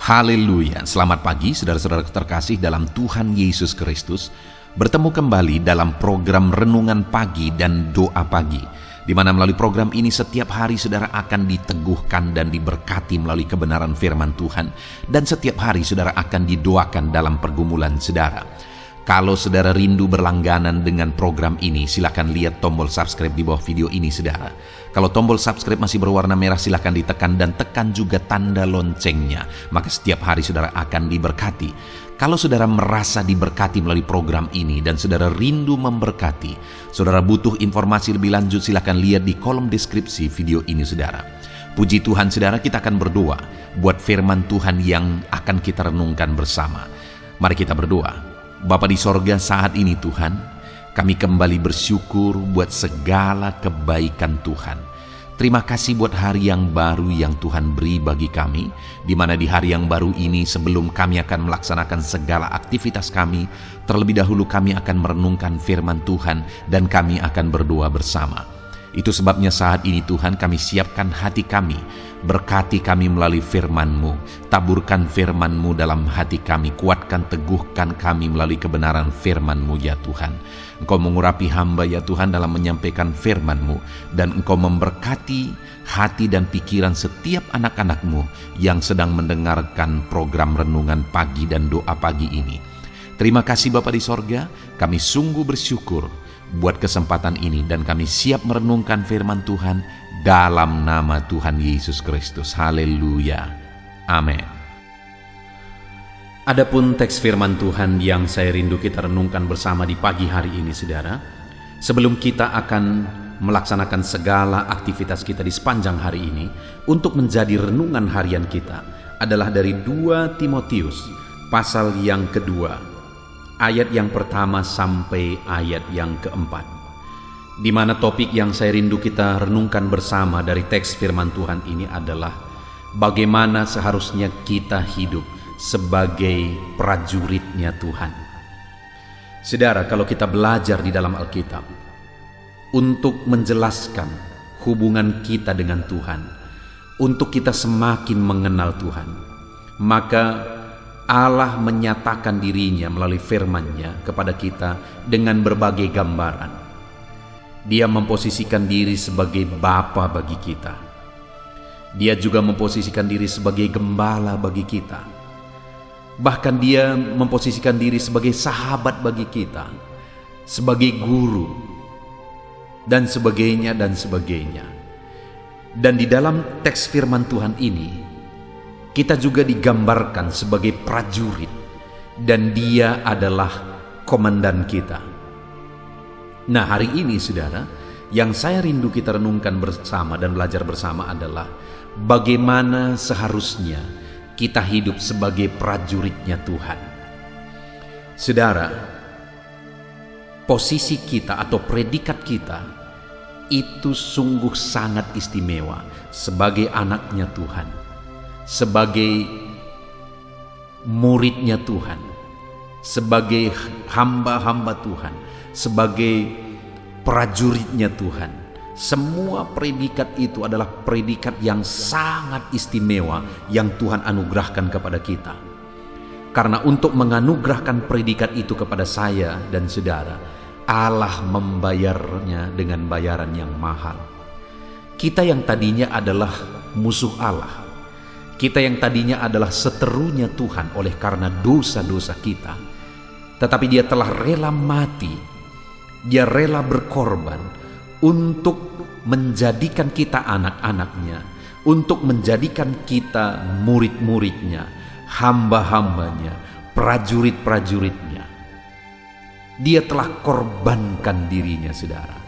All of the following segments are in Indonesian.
Haleluya, selamat pagi saudara-saudara terkasih dalam Tuhan Yesus Kristus. Bertemu kembali dalam program Renungan Pagi dan Doa Pagi, di mana melalui program ini setiap hari saudara akan diteguhkan dan diberkati melalui kebenaran firman Tuhan. Dan setiap hari saudara akan didoakan dalam pergumulan saudara. Kalau saudara rindu berlangganan dengan program ini, silakan lihat tombol subscribe di bawah video ini saudara. Kalau tombol subscribe masih berwarna merah, silakan ditekan dan tekan juga tanda loncengnya. Maka setiap hari saudara akan diberkati. Kalau saudara merasa diberkati melalui program ini dan saudara rindu memberkati, saudara butuh informasi lebih lanjut, silakan lihat di kolom deskripsi video ini saudara. Puji Tuhan saudara, kita akan berdoa buat firman Tuhan yang akan kita renungkan bersama. Mari kita berdoa. Bapa di sorga, saat ini Tuhan, kami kembali bersyukur buat segala kebaikan Tuhan. Terima kasih buat hari yang baru yang Tuhan beri bagi kami, di mana di hari yang baru ini sebelum kami akan melaksanakan segala aktivitas kami, terlebih dahulu kami akan merenungkan firman Tuhan dan kami akan berdoa bersama. Itu sebabnya saat ini Tuhan kami siapkan hati kami, berkati kami melalui firman-Mu, taburkan firman-Mu dalam hati kami, kuatkan teguhkan kami melalui kebenaran firman-Mu ya Tuhan. Engkau mengurapi hamba ya Tuhan dalam menyampaikan firman-Mu, dan Engkau memberkati hati dan pikiran setiap anak-anak-Mu yang sedang mendengarkan program Renungan Pagi dan Doa Pagi ini. Terima kasih Bapa di sorga, kami sungguh bersyukur buat kesempatan ini dan kami siap merenungkan firman Tuhan dalam nama Tuhan Yesus Kristus. Haleluya. Amin. Adapun teks firman Tuhan yang saya rindu kita renungkan bersama di pagi hari ini saudara, sebelum kita akan melaksanakan segala aktivitas kita di sepanjang hari ini untuk menjadi renungan harian kita, adalah dari 2 Timotius pasal yang kedua, ayat yang pertama sampai ayat yang keempat, di mana topik yang saya rindu kita renungkan bersama dari teks firman Tuhan ini adalah bagaimana seharusnya kita hidup sebagai prajuritnya Tuhan. Saudara, kalau kita belajar di dalam Alkitab untuk menjelaskan hubungan kita dengan Tuhan, untuk kita semakin mengenal Tuhan, maka Allah menyatakan dirinya melalui firman-Nya kepada kita dengan berbagai gambaran. Dia memposisikan diri sebagai Bapa bagi kita. Dia juga memposisikan diri sebagai gembala bagi kita. Bahkan dia memposisikan diri sebagai sahabat bagi kita, sebagai guru, dan sebagainya dan sebagainya. Dan di dalam teks firman Tuhan ini, kita juga digambarkan sebagai prajurit, dan dia adalah komandan kita. Nah, hari ini saudara, yang saya rindu kita renungkan bersama dan belajar bersama adalah bagaimana seharusnya kita hidup sebagai prajuritnya Tuhan. Saudara, posisi kita atau predikat kita itu sungguh sangat istimewa sebagai anaknya Tuhan, sebagai muridnya Tuhan, sebagai hamba-hamba Tuhan, sebagai prajuritnya Tuhan. Semua predikat itu adalah predikat yang sangat istimewa yang Tuhan anugerahkan kepada kita. Karena untuk menganugerahkan predikat itu kepada saya dan saudara, Allah membayarnya dengan bayaran yang mahal. Kita yang tadinya adalah musuh Allah, kita yang tadinya adalah seterunya Tuhan oleh karena dosa-dosa kita, tetapi dia telah rela mati, dia rela berkorban untuk menjadikan kita anak-anaknya, untuk menjadikan kita murid-muridnya, hamba-hambanya, prajurit-prajuritnya. Dia telah korbankan dirinya saudara.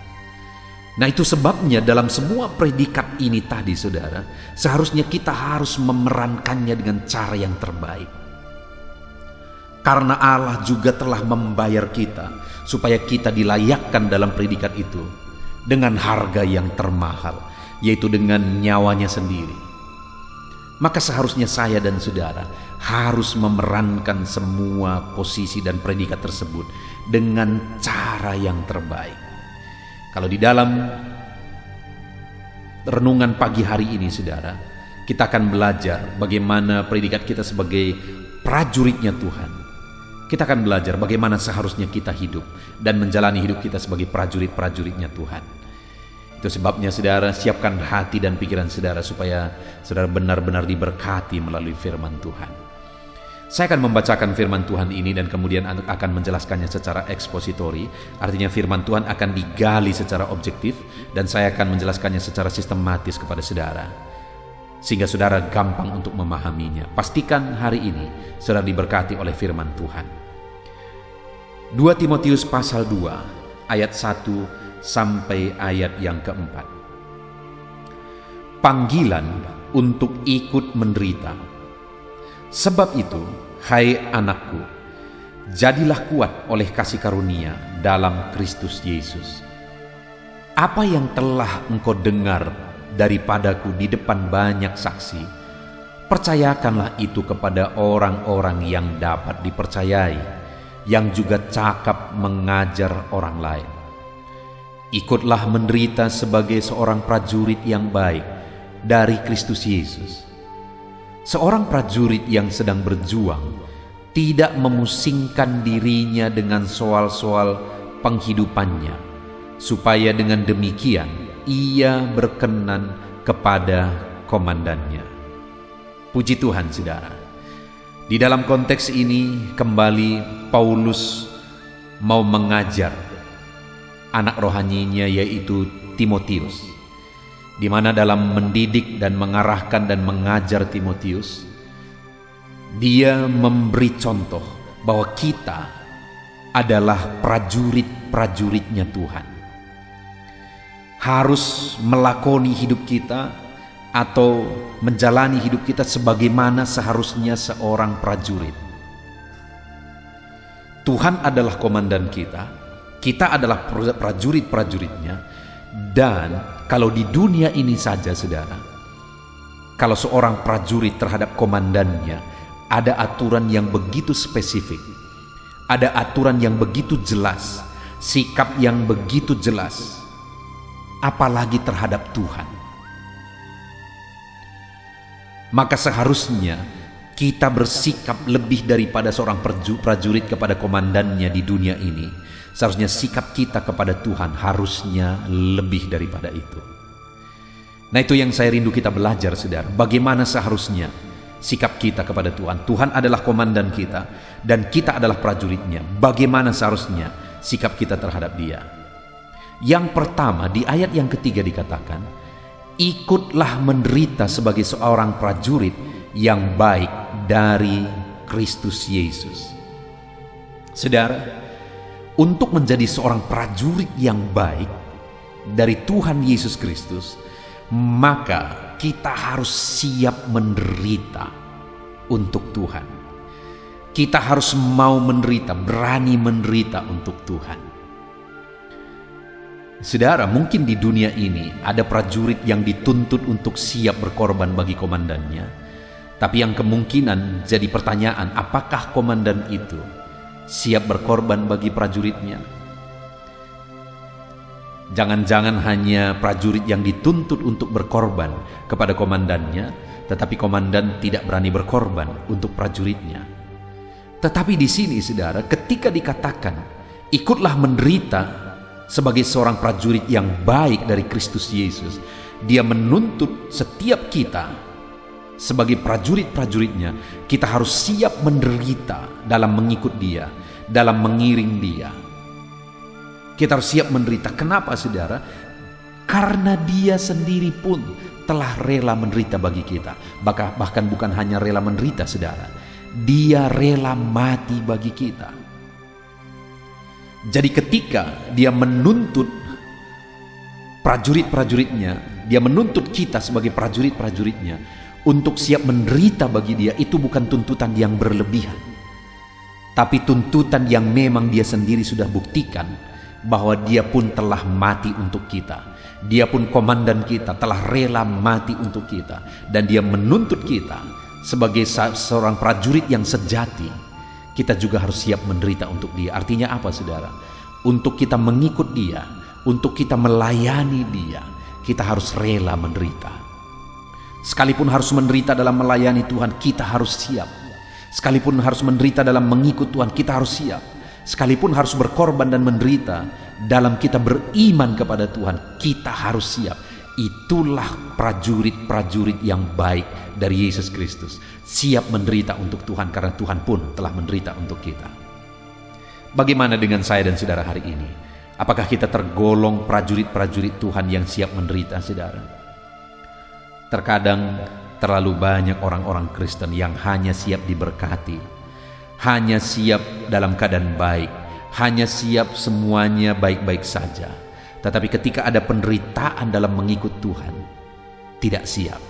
Nah, itu sebabnya dalam semua predikat ini tadi saudara, seharusnya kita harus memerankannya dengan cara yang terbaik. Karena Allah juga telah membayar kita supaya kita dilayakkan dalam predikat itu dengan harga yang termahal, yaitu dengan nyawanya sendiri. Maka seharusnya saya dan saudara harus memerankan semua posisi dan predikat tersebut dengan cara yang terbaik. Kalau di dalam renungan pagi hari ini saudara, kita akan belajar bagaimana predikat kita sebagai prajuritnya Tuhan. Kita akan belajar bagaimana seharusnya kita hidup dan menjalani hidup kita sebagai prajurit-prajuritnya Tuhan. Itu sebabnya saudara, siapkan hati dan pikiran saudara supaya saudara benar-benar diberkati melalui firman Tuhan. Saya akan membacakan firman Tuhan ini dan kemudian akan menjelaskannya secara ekspositori. Artinya firman Tuhan akan digali secara objektif dan saya akan menjelaskannya secara sistematis kepada saudara, sehingga saudara gampang untuk memahaminya. Pastikan hari ini saudara diberkati oleh firman Tuhan. 2 Timotius pasal 2 ayat 1 sampai ayat yang keempat. Panggilan untuk ikut menderita. Sebab itu, hai anakku, jadilah kuat oleh kasih karunia dalam Kristus Yesus. Apa yang telah engkau dengar daripadaku di depan banyak saksi, percayakanlah itu kepada orang-orang yang dapat dipercayai, yang juga cakap mengajar orang lain. Ikutlah menderita sebagai seorang prajurit yang baik dari Kristus Yesus. Seorang prajurit yang sedang berjuang tidak memusingkan dirinya dengan soal-soal penghidupannya, supaya dengan demikian ia berkenan kepada komandannya. Puji Tuhan saudara. Di dalam konteks ini kembali Paulus mau mengajar anak rohaninya yaitu Timotius, di mana dalam mendidik dan mengarahkan dan mengajar Timotius, dia memberi contoh bahwa kita adalah prajurit-prajuritnya Tuhan. Harus melakoni hidup kita atau menjalani hidup kita sebagaimana seharusnya seorang prajurit. Tuhan adalah komandan kita adalah prajurit-prajuritnya. Dan kalau di dunia ini saja saudara, kalau seorang prajurit terhadap komandannya ada aturan yang begitu spesifik, ada aturan yang begitu jelas, sikap yang begitu jelas, apalagi terhadap Tuhan. Maka seharusnya kita bersikap lebih daripada seorang prajurit kepada komandannya di dunia ini. Seharusnya sikap kita kepada Tuhan harusnya lebih daripada itu. Nah, itu yang saya rindu kita belajar saudara. Bagaimana seharusnya sikap kita kepada Tuhan. Tuhan adalah komandan kita dan kita adalah prajuritnya. Bagaimana seharusnya sikap kita terhadap dia. Yang pertama, di ayat yang ketiga dikatakan, ikutlah menderita sebagai seorang prajurit yang baik dari Kristus Yesus. Saudara, untuk menjadi seorang prajurit yang baik dari Tuhan Yesus Kristus, maka kita harus siap menderita untuk Tuhan. Kita harus mau menderita, berani menderita untuk Tuhan. Saudara, mungkin di dunia ini ada prajurit yang dituntut untuk siap berkorban bagi komandannya. Tapi yang kemungkinan jadi pertanyaan, apakah komandan itu siap berkorban bagi prajuritnya? Jangan-jangan hanya prajurit yang dituntut untuk berkorban kepada komandannya, tetapi komandan tidak berani berkorban untuk prajuritnya. Tetapi di sini saudara, ketika dikatakan ikutlah menderita sebagai seorang prajurit yang baik dari Kristus Yesus, dia menuntut setiap kita sebagai prajurit-prajuritnya, kita harus siap menderita dalam mengikut dia, dalam mengiring dia. Kita harus siap menderita. Kenapa saudara? Karena dia sendiri pun telah rela menderita bagi kita. Bahkan bukan hanya rela menderita saudara, dia rela mati bagi kita. Jadi ketika dia menuntut prajurit-prajuritnya, dia menuntut kita sebagai prajurit-prajuritnya untuk siap menderita bagi dia, itu bukan tuntutan yang berlebihan, tapi tuntutan yang memang dia sendiri sudah buktikan bahwa dia pun telah mati untuk kita. Dia pun komandan kita, telah rela mati untuk kita, dan dia menuntut kita sebagai seorang prajurit yang sejati. Kita juga harus siap menderita untuk dia. Artinya apa saudara? Untuk kita mengikut dia, untuk kita melayani dia, kita harus rela menderita. Sekalipun harus menderita dalam melayani Tuhan, kita harus siap. Sekalipun harus menderita dalam mengikut Tuhan, kita harus siap. Sekalipun harus berkorban dan menderita dalam kita beriman kepada Tuhan, kita harus siap. Itulah prajurit-prajurit yang baik dari Yesus Kristus, siap menderita untuk Tuhan karena Tuhan pun telah menderita untuk kita. Bagaimana dengan saya dan saudara hari ini? Apakah kita tergolong prajurit-prajurit Tuhan yang siap menderita, saudara? Terkadang terlalu banyak orang-orang Kristen yang hanya siap diberkati, hanya siap dalam keadaan baik, hanya siap semuanya baik-baik saja. Tetapi ketika ada penderitaan dalam mengikut Tuhan, tidak siap.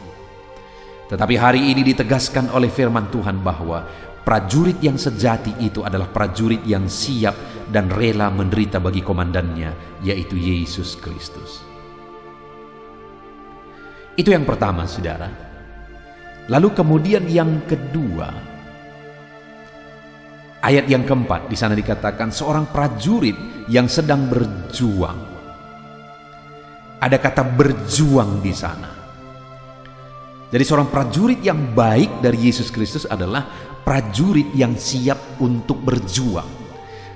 Tetapi hari ini ditegaskan oleh firman Tuhan bahwa prajurit yang sejati itu adalah prajurit yang siap dan rela menderita bagi komandannya, yaitu Yesus Kristus. Itu yang pertama, saudara. Lalu kemudian yang kedua, ayat yang keempat, di sana dikatakan seorang prajurit yang sedang berjuang. Ada kata berjuang di sana. Jadi seorang prajurit yang baik dari Yesus Kristus adalah prajurit yang siap untuk berjuang.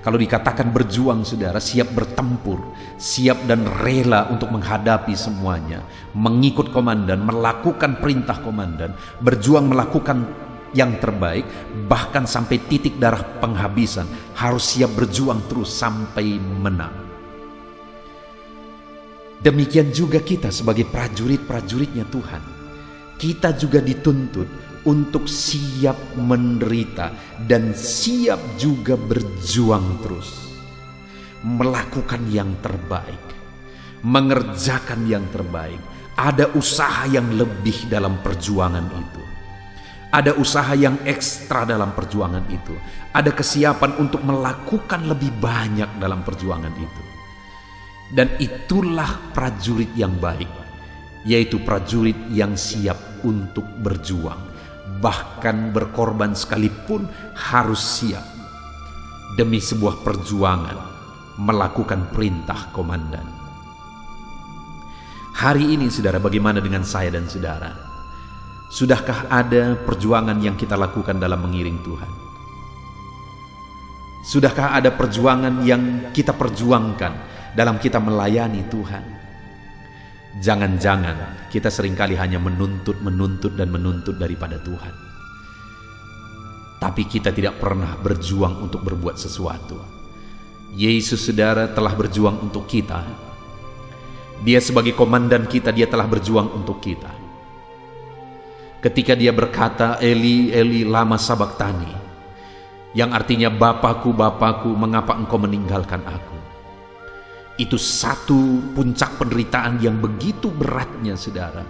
Kalau dikatakan berjuang, saudara, siap bertempur, siap dan rela untuk menghadapi semuanya, mengikut komandan, melakukan perintah komandan, berjuang melakukan yang terbaik, bahkan sampai titik darah penghabisan, harus siap berjuang terus sampai menang. Demikian juga kita sebagai prajurit-prajuritnya Tuhan. Kita juga dituntut untuk siap menderita dan siap juga berjuang terus. Melakukan yang terbaik. Mengerjakan yang terbaik. Ada usaha yang lebih dalam perjuangan itu. Ada usaha yang ekstra dalam perjuangan itu. Ada kesiapan untuk melakukan lebih banyak dalam perjuangan itu. Dan itulah prajurit yang baik, yaitu prajurit yang siap untuk berjuang, bahkan berkorban sekalipun harus siap demi sebuah perjuangan melakukan perintah komandan. Hari ini, saudara, bagaimana dengan saya dan saudara? Sudahkah ada perjuangan yang kita lakukan dalam mengiring Tuhan? Sudahkah ada perjuangan yang kita perjuangkan dalam kita melayani Tuhan? Jangan-jangan kita seringkali hanya menuntut daripada Tuhan. Tapi kita tidak pernah berjuang untuk berbuat sesuatu. Yesus, saudara, telah berjuang untuk kita. Dia sebagai komandan kita, dia telah berjuang untuk kita. Ketika dia berkata, Eli, Eli, lama sabachthani, yang artinya Bapakku, Bapakku, mengapa engkau meninggalkan aku? Itu satu puncak penderitaan yang begitu beratnya, saudara,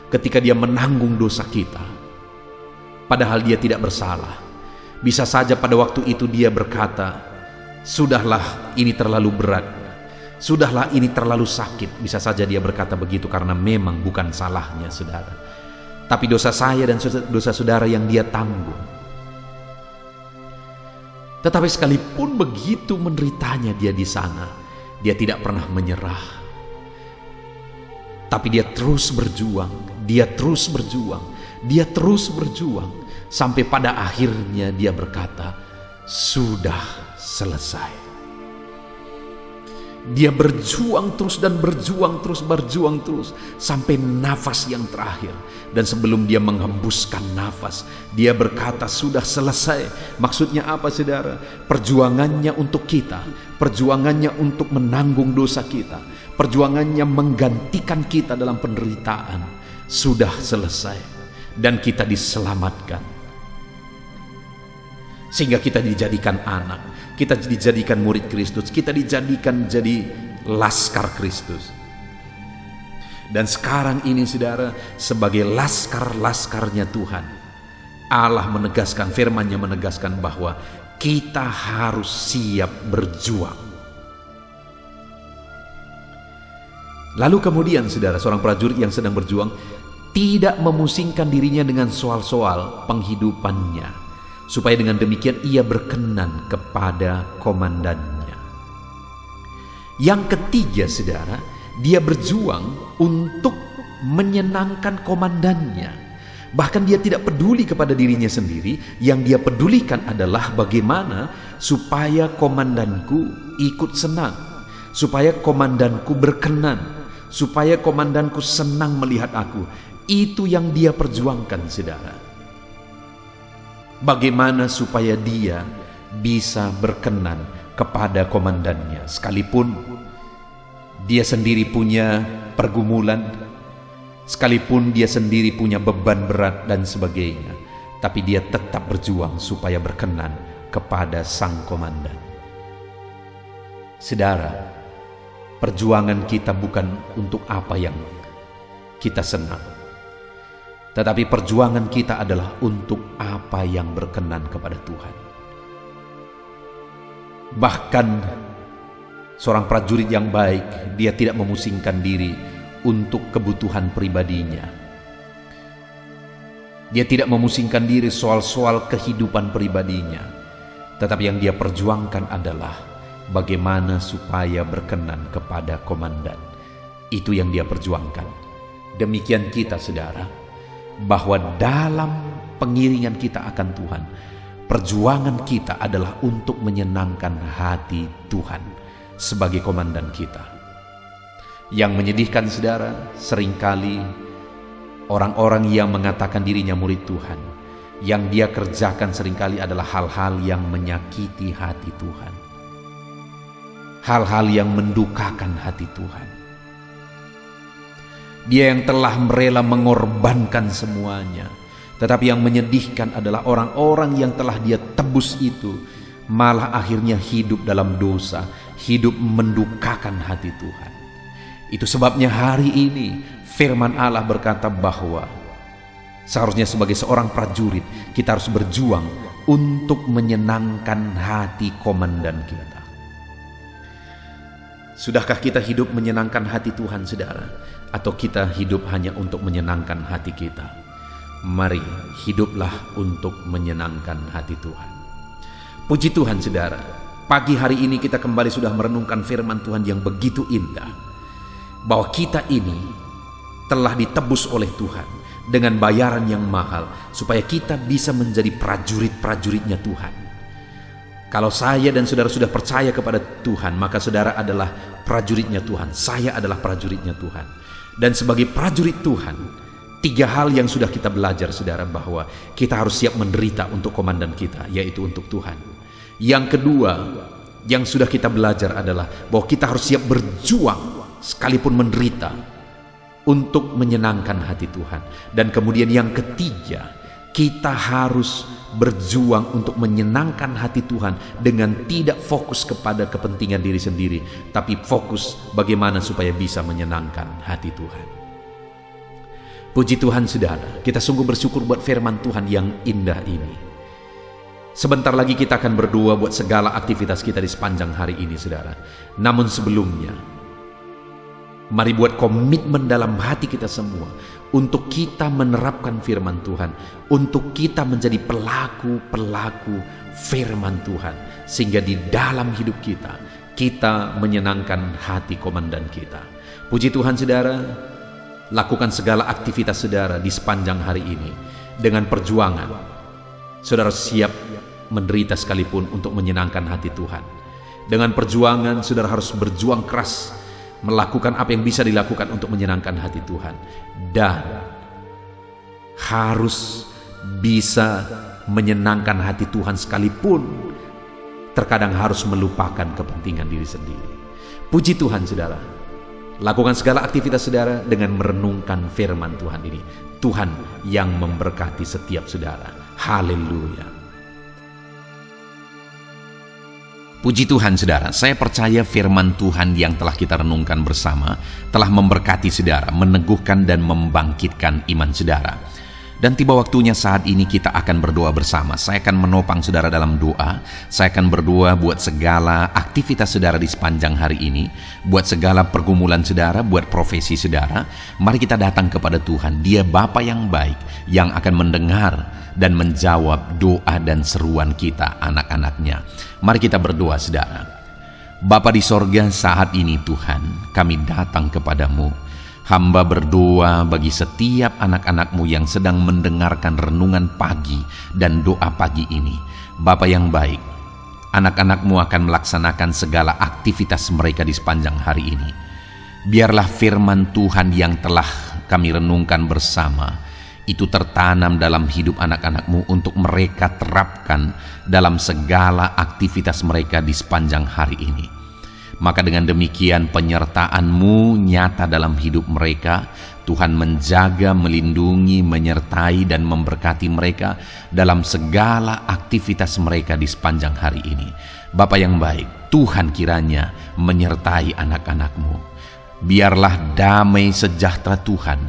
ketika dia menanggung dosa kita, padahal dia tidak bersalah. Bisa saja pada waktu itu dia berkata, sudahlah, ini terlalu berat, sudahlah, ini terlalu sakit. Bisa saja dia berkata begitu karena memang bukan salahnya, saudara, tapi dosa saya dan dosa saudara yang dia tanggung. Tetapi sekalipun begitu menderitanya dia di sana, dia tidak pernah menyerah. Tapi dia terus berjuang, dia terus berjuang, dia terus berjuang. Sampai pada akhirnya dia berkata, sudah selesai. Dia berjuang terus dan berjuang terus sampai nafas yang terakhir. Dan sebelum dia menghembuskan nafas, dia berkata sudah selesai. Maksudnya apa, saudara? Perjuangannya untuk kita, perjuangannya untuk menanggung dosa kita, perjuangannya menggantikan kita dalam penderitaan sudah selesai. Dan kita diselamatkan, sehingga kita dijadikan anak, kita dijadikan murid Kristus, kita dijadikan jadi laskar Kristus. Dan sekarang ini, saudara, sebagai laskar-laskarnya Tuhan, Allah menegaskan, firman-Nya menegaskan bahwa kita harus siap berjuang. Lalu kemudian, saudara, seorang prajurit yang sedang berjuang tidak memusingkan dirinya dengan soal-soal penghidupannya, supaya dengan demikian ia berkenan kepada komandannya. Yang ketiga, saudara, dia berjuang untuk menyenangkan komandannya. Bahkan dia tidak peduli kepada dirinya sendiri, yang dia pedulikan adalah bagaimana supaya komandanku ikut senang, supaya komandanku berkenan, supaya komandanku senang melihat aku. Itu yang dia perjuangkan, saudara. Bagaimana supaya dia bisa berkenan kepada komandannya, sekalipun dia sendiri punya pergumulan, sekalipun dia sendiri punya beban berat dan sebagainya, tapi dia tetap berjuang supaya berkenan kepada sang komandan. Saudara, perjuangan kita bukan untuk apa yang kita senang, tetapi perjuangan kita adalah untuk apa yang berkenan kepada Tuhan. Bahkan seorang prajurit yang baik, dia tidak memusingkan diri untuk kebutuhan pribadinya. Dia tidak memusingkan diri soal-soal kehidupan pribadinya, tetapi yang dia perjuangkan adalah bagaimana supaya berkenan kepada komandan. Itu yang dia perjuangkan. Demikian kita, saudara, bahwa dalam pengiringan kita akan Tuhan, perjuangan kita adalah untuk menyenangkan hati Tuhan sebagai komandan kita. Yang menyedihkan, saudara, seringkali orang-orang yang mengatakan dirinya murid Tuhan, yang dia kerjakan seringkali adalah hal-hal yang menyakiti hati Tuhan, hal-hal yang mendukakan hati Tuhan. Dia yang telah rela mengorbankan semuanya, tetapi yang menyedihkan adalah orang-orang yang telah dia tebus itu malah akhirnya hidup dalam dosa, hidup mendukakan hati Tuhan. Itu sebabnya hari ini firman Allah berkata bahwa seharusnya sebagai seorang prajurit kita harus berjuang untuk menyenangkan hati komandan kita. Sudahkah kita hidup menyenangkan hati Tuhan, saudara? Atau kita hidup hanya untuk menyenangkan hati kita? Mari hiduplah untuk menyenangkan hati Tuhan. Puji Tuhan, saudara, pagi hari ini kita kembali sudah merenungkan firman Tuhan yang begitu indah, bahwa kita ini telah ditebus oleh Tuhan dengan bayaran yang mahal, supaya kita bisa menjadi prajurit-prajuritnya Tuhan. Kalau saya dan saudara sudah percaya kepada Tuhan, maka saudara adalah prajuritnya Tuhan, saya adalah prajuritnya Tuhan. Dan sebagai prajurit Tuhan, 3 hal yang sudah kita belajar, saudara, bahwa kita harus siap menderita untuk komandan kita, yaitu untuk Tuhan. Yang kedua yang sudah kita belajar adalah bahwa kita harus siap berjuang sekalipun menderita untuk menyenangkan hati Tuhan. Dan kemudian yang ketiga, kita harus berjuang untuk menyenangkan hati Tuhan dengan tidak fokus kepada kepentingan diri sendiri, tapi fokus bagaimana supaya bisa menyenangkan hati Tuhan. Puji Tuhan, saudara, kita sungguh bersyukur buat firman Tuhan yang indah ini. Sebentar lagi kita akan berdoa buat segala aktivitas kita di sepanjang hari ini, saudara. Namun sebelumnya, mari buat komitmen dalam hati kita semua untuk kita menerapkan firman Tuhan, untuk kita menjadi pelaku-pelaku firman Tuhan, sehingga di dalam hidup kita, kita menyenangkan hati komandan kita. Puji Tuhan, saudara, lakukan segala aktivitas saudara di sepanjang hari ini dengan perjuangan. Saudara siap menderita sekalipun untuk menyenangkan hati Tuhan. Dengan perjuangan, saudara harus berjuang keras melakukan apa yang bisa dilakukan untuk menyenangkan hati Tuhan, dan harus bisa menyenangkan hati Tuhan sekalipun terkadang harus melupakan kepentingan diri sendiri. Puji Tuhan, saudara, lakukan segala aktivitas saudara dengan merenungkan firman Tuhan ini. Tuhan yang memberkati setiap saudara. Haleluya. Puji Tuhan, saudara, saya percaya firman Tuhan yang telah kita renungkan bersama telah memberkati saudara, meneguhkan dan membangkitkan iman saudara. Dan tiba waktunya saat ini kita akan berdoa bersama. Saya akan menopang saudara dalam doa. Saya akan berdoa buat segala aktivitas saudara di sepanjang hari ini, buat segala pergumulan saudara, buat profesi saudara. Mari kita datang kepada Tuhan. Dia Bapa yang baik, yang akan mendengar dan menjawab doa dan seruan kita, anak-anaknya. Mari kita berdoa, saudara. Bapa di sorga, saat ini Tuhan, kami datang kepadamu. Hamba berdoa bagi setiap anak-anak-Mu yang sedang mendengarkan renungan pagi dan doa pagi ini. Bapa yang baik, anak-anak-Mu akan melaksanakan segala aktivitas mereka di sepanjang hari ini. Biarlah firman Tuhan yang telah kami renungkan bersama itu tertanam dalam hidup anak-anak-Mu untuk mereka terapkan dalam segala aktivitas mereka di sepanjang hari ini. Maka dengan demikian penyertaan-Mu nyata dalam hidup mereka. Tuhan menjaga, melindungi, menyertai dan memberkati mereka dalam segala aktivitas mereka di sepanjang hari ini. Bapa yang baik, Tuhan kiranya menyertai anak-anak-Mu. Biarlah damai sejahtera Tuhan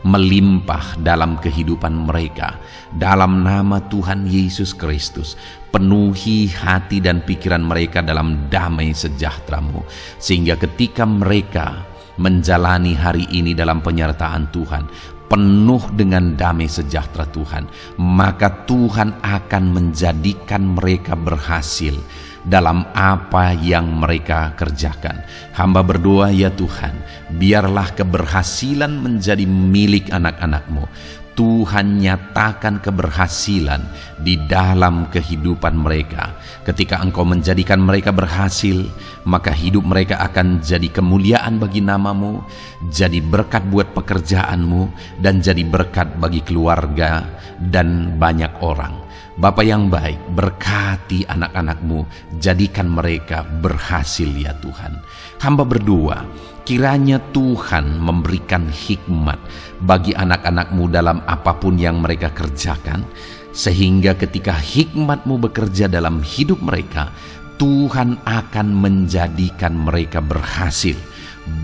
melimpah dalam kehidupan mereka. Dalam nama Tuhan Yesus Kristus, penuhi hati dan pikiran mereka dalam damai sejahtera-Mu, sehingga ketika mereka menjalani hari ini dalam penyertaan Tuhan, penuh dengan damai sejahtera Tuhan, maka Tuhan akan menjadikan mereka berhasil dalam apa yang mereka kerjakan. Hamba berdoa ya Tuhan, biarlah keberhasilan menjadi milik anak-anak-Mu. Tuhan nyatakan keberhasilan di dalam kehidupan mereka. Ketika Engkau menjadikan mereka berhasil, maka hidup mereka akan jadi kemuliaan bagi nama-Mu, jadi berkat buat pekerjaan-Mu, dan jadi berkat bagi keluarga dan banyak orang. Bapa yang baik, berkati anak-anak-Mu, jadikan mereka berhasil ya Tuhan. Hamba berdoa, kiranya Tuhan memberikan hikmat bagi anak-anak-Mu dalam apapun yang mereka kerjakan, sehingga ketika hikmat-Mu bekerja dalam hidup mereka, Tuhan akan menjadikan mereka berhasil.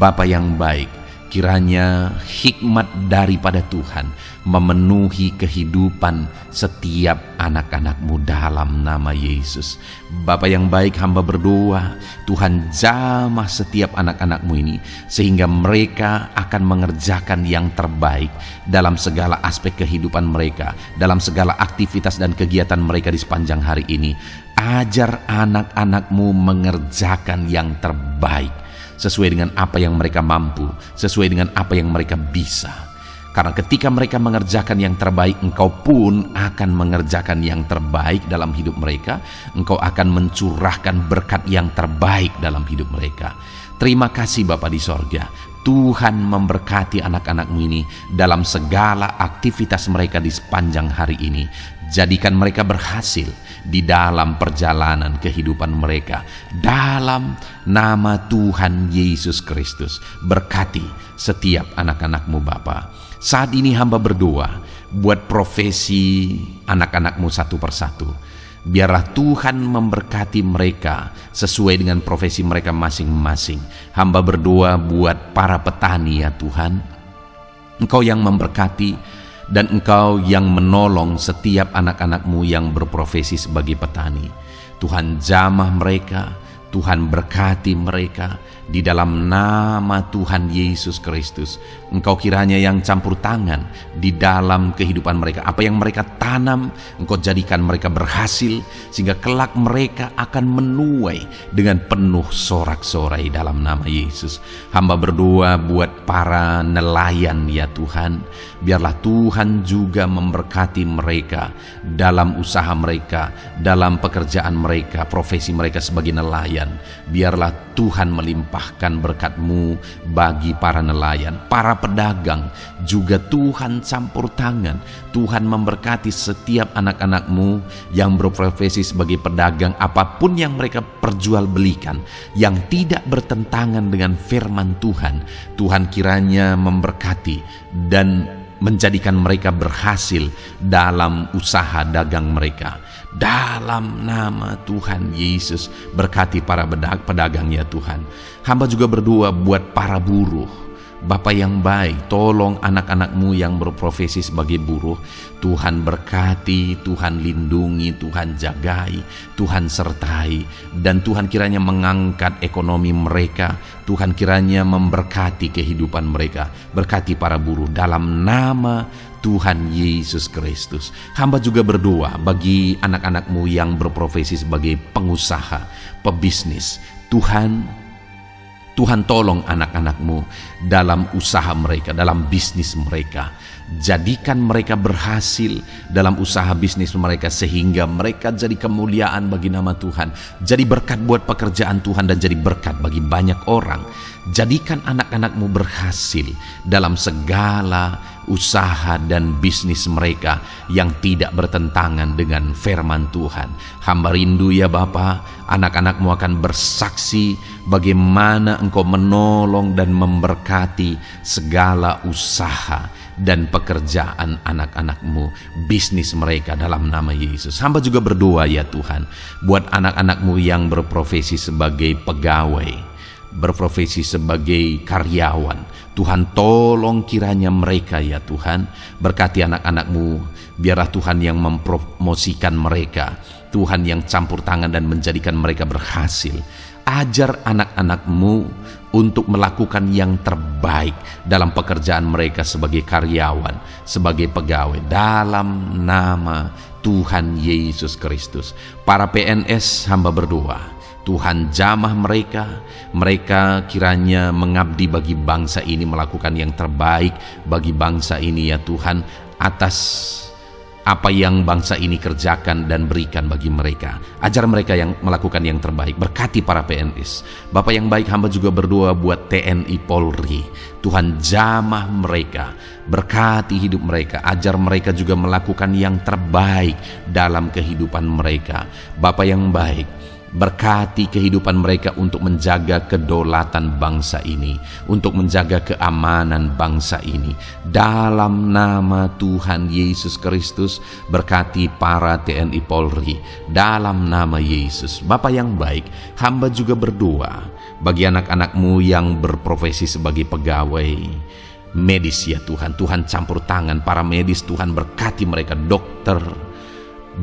Bapa yang baik, kiranya hikmat daripada Tuhan memenuhi kehidupan setiap anak-anak-Mu dalam nama Yesus. Bapa yang baik, hamba berdoa, Tuhan jamah setiap anak-anak-Mu ini, sehingga mereka akan mengerjakan yang terbaik dalam segala aspek kehidupan mereka, dalam segala aktivitas dan kegiatan mereka di sepanjang hari ini. Ajar anak-anak-Mu mengerjakan yang terbaik, sesuai dengan apa yang mereka mampu, sesuai dengan apa yang mereka bisa. Karena ketika mereka mengerjakan yang terbaik, Engkau pun akan mengerjakan yang terbaik dalam hidup mereka. Engkau akan mencurahkan berkat yang terbaik dalam hidup mereka. Terima kasih Bapa di sorga. Tuhan memberkati anak-anak-Mu ini dalam segala aktivitas mereka di sepanjang hari ini. Jadikan mereka berhasil di dalam perjalanan kehidupan mereka. Dalam nama Tuhan Yesus Kristus, berkati setiap anak-anak-Mu Bapa. Saat ini hamba berdoa buat profesi anak-anak-Mu satu persatu. Biarlah Tuhan memberkati mereka sesuai dengan profesi mereka masing-masing. Hamba berdoa buat para petani ya Tuhan. Engkau yang memberkati dan Engkau yang menolong setiap anak-anak-Mu yang berprofesi sebagai petani. Tuhan jamah mereka, Tuhan berkati mereka di dalam nama Tuhan Yesus Kristus. Engkau kiranya yang campur tangan di dalam kehidupan mereka. Apa yang mereka tanam, Engkau jadikan mereka berhasil, sehingga kelak mereka akan menuai dengan penuh sorak-sorai dalam nama Yesus. Hamba berdoa buat para nelayan ya Tuhan. Biarlah Tuhan juga memberkati mereka dalam usaha mereka, dalam pekerjaan mereka, profesi mereka sebagai nelayan. Biarlah Tuhan melimpahkan berkat-Mu bagi para nelayan, para pedagang juga Tuhan campur tangan. Tuhan memberkati setiap anak-anak-Mu yang berprofesi sebagai pedagang, apapun yang mereka perjualbelikan yang tidak bertentangan dengan firman Tuhan. Tuhan kiranya memberkati dan menjadikan mereka berhasil dalam usaha dagang mereka. Dalam nama Tuhan Yesus, berkati para pedagang ya Tuhan. Hamba juga berdoa buat para buruh. Bapa yang baik, tolong anak-anak-Mu yang berprofesi sebagai buruh. Tuhan berkati, Tuhan lindungi, Tuhan jagai, Tuhan sertai. Dan Tuhan kiranya mengangkat ekonomi mereka. Tuhan kiranya memberkati kehidupan mereka. Berkati para buruh dalam nama Tuhan Yesus Kristus. Hamba juga berdoa bagi anak-anak-Mu yang berprofesi sebagai pengusaha, pebisnis. Tuhan tolong anak-anak-Mu dalam usaha mereka, dalam bisnis mereka. Jadikan mereka berhasil dalam usaha bisnis mereka sehingga mereka jadi kemuliaan bagi nama Tuhan, jadi berkat buat pekerjaan Tuhan dan jadi berkat bagi banyak orang. Jadikan anak-anak-Mu berhasil dalam segala usaha dan bisnis mereka yang tidak bertentangan dengan firman Tuhan. Hamba rindu ya Bapa, anak-anak-Mu akan bersaksi bagaimana Engkau menolong dan memberkati segala usaha dan pekerjaan anak-anak-Mu, bisnis mereka dalam nama Yesus. Hamba juga berdoa ya Tuhan, buat anak-anak-Mu yang berprofesi sebagai pegawai, berprofesi sebagai karyawan. Tuhan tolong kiranya mereka ya Tuhan, berkati anak-anak-Mu, biarlah Tuhan yang mempromosikan mereka, Tuhan yang campur tangan dan menjadikan mereka berhasil. Ajar anak-anak-Mu untuk melakukan yang terbaik dalam pekerjaan mereka sebagai karyawan, sebagai pegawai, dalam nama Tuhan Yesus Kristus. Para PNS hamba berdoa, Tuhan jamah mereka, mereka kiranya mengabdi bagi bangsa ini, melakukan yang terbaik bagi bangsa ini ya Tuhan, atas apa yang bangsa ini kerjakan dan berikan bagi mereka. Ajar mereka yang melakukan yang terbaik. Berkati para PNS. Bapak yang baik, hamba juga berdoa buat TNI Polri. Tuhan jamah mereka, berkati hidup mereka, ajar mereka juga melakukan yang terbaik dalam kehidupan mereka. Bapak yang baik, berkati kehidupan mereka untuk menjaga kedaulatan bangsa ini, untuk menjaga keamanan bangsa ini. Dalam nama Tuhan Yesus Kristus, berkati para TNI Polri dalam nama Yesus. Bapa yang baik, hamba juga berdoa bagi anak-anak-Mu yang berprofesi sebagai pegawai medis ya Tuhan. Tuhan campur tangan para medis, Tuhan berkati mereka, dokter,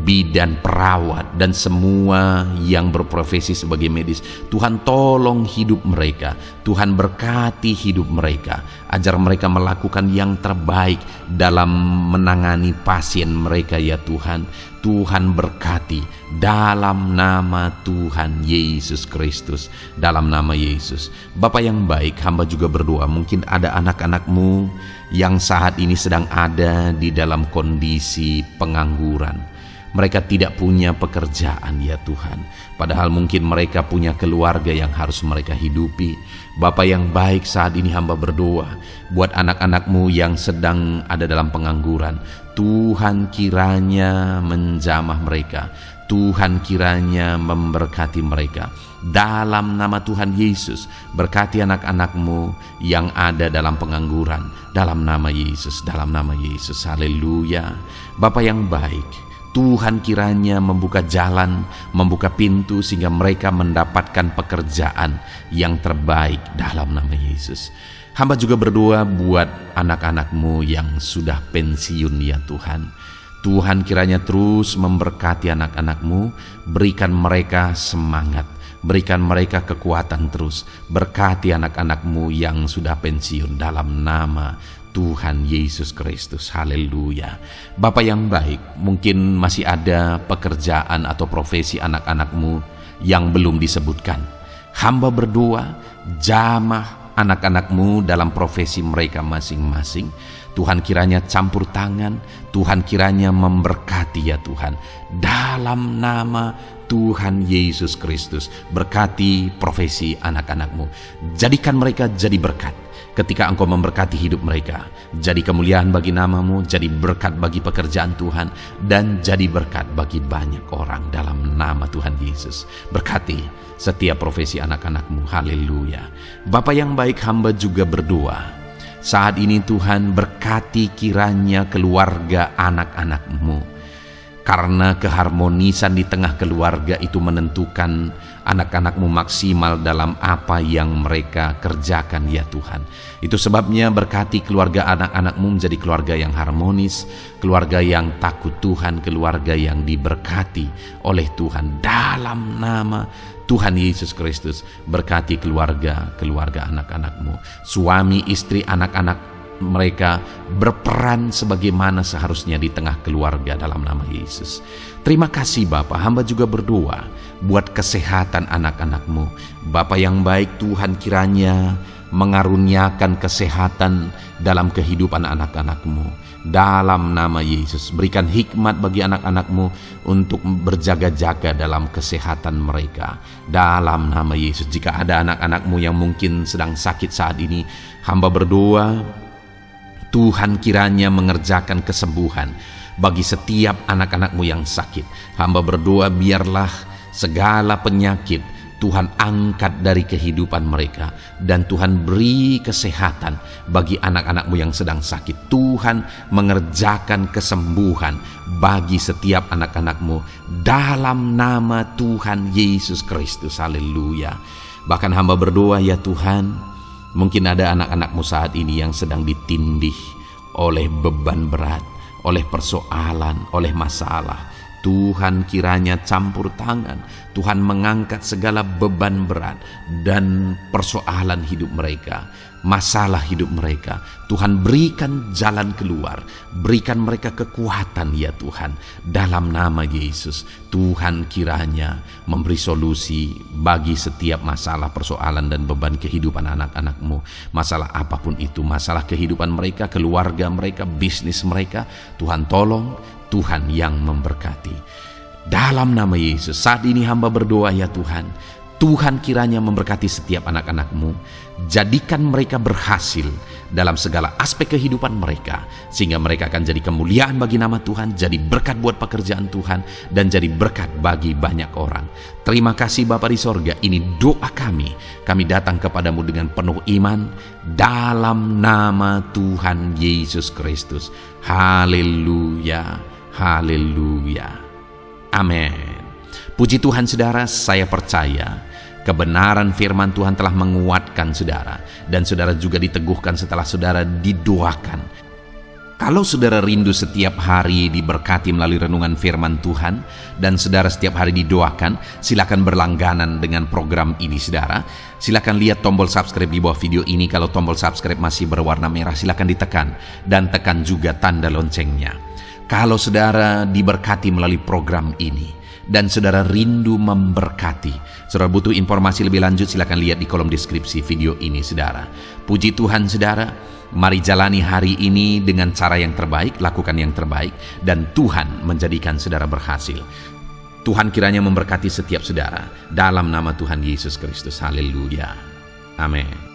bidan, perawat, dan semua yang berprofesi sebagai medis. Tuhan tolong hidup mereka, Tuhan berkati hidup mereka, ajar mereka melakukan yang terbaik dalam menangani pasien mereka ya Tuhan. Tuhan berkati dalam nama Tuhan Yesus Kristus, dalam nama Yesus. Bapak yang baik, hamba juga berdoa, mungkin ada anak-anak-Mu yang saat ini sedang ada di dalam kondisi pengangguran. Mereka tidak punya pekerjaan ya Tuhan, padahal mungkin mereka punya keluarga yang harus mereka hidupi. Bapa yang baik, saat ini hamba berdoa buat anak-anak-Mu yang sedang ada dalam pengangguran. Tuhan kiranya menjamah mereka, Tuhan kiranya memberkati mereka. Dalam nama Tuhan Yesus, berkati anak-anak-Mu yang ada dalam pengangguran, dalam nama Yesus, dalam nama Yesus. Haleluya. Bapa yang baik, Tuhan kiranya membuka jalan, membuka pintu sehingga mereka mendapatkan pekerjaan yang terbaik dalam nama Yesus. Hamba juga berdoa buat anak-anak-Mu yang sudah pensiun ya Tuhan. Tuhan kiranya terus memberkati anak-anak-Mu, berikan mereka semangat, berikan mereka kekuatan terus. Berkati anak-anak-Mu yang sudah pensiun dalam nama Tuhan Yesus Kristus. Haleluya. Bapa yang baik, mungkin masih ada pekerjaan atau profesi anak-anak-Mu yang belum disebutkan. Hamba berdoa, jamah anak-anak-Mu dalam profesi mereka masing-masing. Tuhan kiranya campur tangan, Tuhan kiranya memberkati ya Tuhan. Dalam nama Tuhan Yesus Kristus, berkati profesi anak-anak-Mu. Jadikan mereka jadi berkat. Ketika Engkau memberkati hidup mereka, jadi kemuliaan bagi nama-Mu, jadi berkat bagi pekerjaan Tuhan, dan jadi berkat bagi banyak orang dalam nama Tuhan Yesus. Berkati setiap profesi anak-anak-Mu. Haleluya. Bapa yang baik, hamba juga berdoa saat ini Tuhan, berkati kiranya keluarga anak-anak-Mu. Karena keharmonisan di tengah keluarga itu menentukan anak-anak-Mu maksimal dalam apa yang mereka kerjakan ya Tuhan. Itu sebabnya berkati keluarga anak-anak-Mu menjadi keluarga yang harmonis, keluarga yang takut Tuhan, keluarga yang diberkati oleh Tuhan. Dalam nama Tuhan Yesus Kristus, berkati keluarga anak-anak-Mu. Suami, istri, anak-anak mereka berperan sebagaimana seharusnya di tengah keluarga dalam nama Yesus. Terima kasih Bapa, hamba juga berdoa buat kesehatan anak-anak-Mu. Bapa yang baik, Tuhan kiranya mengaruniakan kesehatan dalam kehidupan anak-anak-Mu. Dalam nama Yesus, berikan hikmat bagi anak-anak-Mu untuk berjaga-jaga dalam kesehatan mereka. Dalam nama Yesus, jika ada anak-anak-Mu yang mungkin sedang sakit saat ini, hamba berdoa, Tuhan kiranya mengerjakan kesembuhan bagi setiap anak-anak-Mu yang sakit. Hamba berdoa, biarlah segala penyakit Tuhan angkat dari kehidupan mereka, dan Tuhan beri kesehatan bagi anak-anak-Mu yang sedang sakit. Tuhan mengerjakan kesembuhan bagi setiap anak-anak-Mu dalam nama Tuhan Yesus Kristus. Haleluya. Bahkan hamba berdoa, ya Tuhan, mungkin ada anak-anak-Mu saat ini yang sedang ditindih oleh beban berat, oleh persoalan, oleh masalah. Tuhan kiranya campur tangan, Tuhan mengangkat segala beban berat dan persoalan hidup mereka, masalah hidup mereka. Tuhan berikan jalan keluar, berikan mereka kekuatan ya Tuhan. Dalam nama Yesus, Tuhan kiranya memberi solusi bagi setiap masalah, persoalan dan beban kehidupan anak-anak-Mu. Masalah apapun itu, masalah kehidupan mereka, keluarga mereka, bisnis mereka, Tuhan tolong, Tuhan yang memberkati. Dalam nama Yesus, saat ini hamba berdoa ya Tuhan, Tuhan kiranya memberkati setiap anak-anak-Mu, jadikan mereka berhasil dalam segala aspek kehidupan mereka, sehingga mereka akan jadi kemuliaan bagi nama Tuhan, jadi berkat buat pekerjaan Tuhan, dan jadi berkat bagi banyak orang. Terima kasih Bapa di sorga, ini doa kami datang kepadamu dengan penuh iman, dalam nama Tuhan Yesus Kristus. Haleluya. Haleluya. Amin. Puji Tuhan saudara, saya percaya kebenaran firman Tuhan telah menguatkan saudara, dan saudara juga diteguhkan setelah saudara didoakan. Kalau saudara rindu setiap hari diberkati melalui renungan firman Tuhan, dan saudara setiap hari didoakan, silakan berlangganan dengan program ini saudara. Silakan lihat tombol subscribe di bawah video ini. Kalau tombol subscribe masih berwarna merah, silakan ditekan, dan tekan juga tanda loncengnya. Kalau saudara diberkati melalui program ini dan saudara rindu memberkati, saudara butuh informasi lebih lanjut, silakan lihat di kolom deskripsi video ini saudara. Puji Tuhan saudara, mari jalani hari ini dengan cara yang terbaik, lakukan yang terbaik, dan Tuhan menjadikan saudara berhasil. Tuhan kiranya memberkati setiap saudara dalam nama Tuhan Yesus Kristus. Haleluya. Amin.